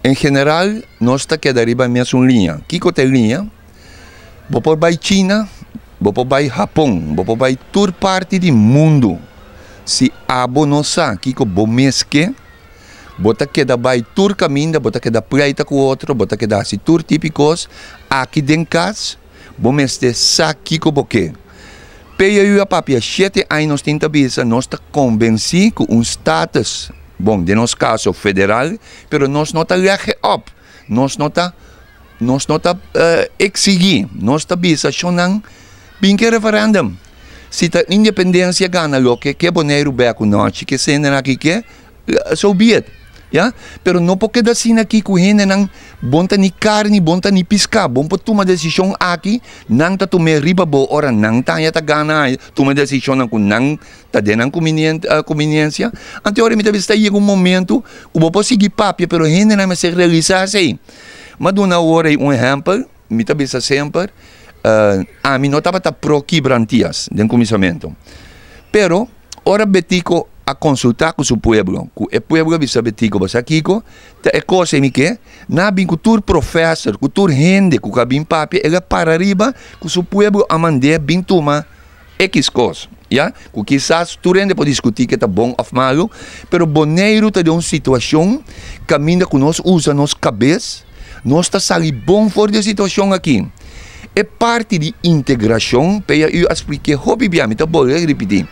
Em geral, nós está queda arriba mesmo linha. Kiko tem linha, vou por vai China, vou por vai Japão, vou por vai toda parte do mundo. Se abo não sabe, Kiko bom mês que, bota queda vai toda caminho, bota queda pleita com o outro, bota queda assim tour típicos, aqui dentro casa, bom mês de sa Kiko boque. Peia e a papia 7 anos tenta bisa, nós está convencido com status. Bom, de nosso caso federal, pero nós não está lege up, nós não está exigir, nós está bisa chonan bem que referendum. Se a independência gana lo que é boneiro beco noite, que se aqui que so be it, yeah? Pero não porque da sina aqui com gente não bonta ni carne, bonta ni pisca, bom para tomar decisão aqui, não tá tomar riba bo ora não tá ya tá gana, tomar decisão com não tá dando conveniência. Anterior me está aí um momento, o vou seguir papia, pero gente não me se realizar assim. Mas dona hora um exemplo, me tá bisa sempre, a mim não estava pro quebrantias de começamento. Pero ora betico a consultar com o pueblo, com o pueblo bisa betico você aqui co, é coisa me que, na bem cultura professor, cultura gente, com cabim papia, ela para arriba, com o pueblo a mandar bem tomar X coisa. Yeah? Quizás tu rende pode discutir que está bom ou malo, pero boneiro está de uma situação, caminha que nós usa nossa cabeça, nós está saindo bom fora da situação aqui. É parte de integração, eu expliquei, hobby bem, então vou repetir.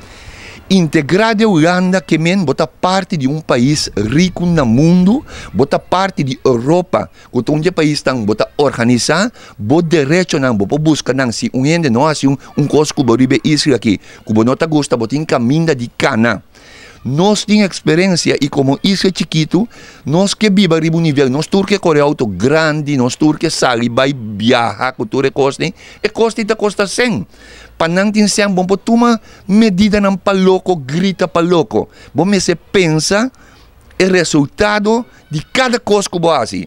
Integrar a Holanda, que men, bota parte de um país rico no mundo, bota parte de Europa, que onde o país está, bota organizar, bota direito não, bota buscar não, se um gente não assim um coisa que boribe isso aqui, que não tá gosta, bota em caminho de cana. Nós temos experiência e como isso é chiquito, nós que viva riba um nível, nós turque corre auto grande, nós turque sali, vai viajar, que tudo custa 100. Para não ter sempre bom, para tomar medida não para louco, grita para louco. Bom, mas você pensa o resultado de cada coisa que você faz.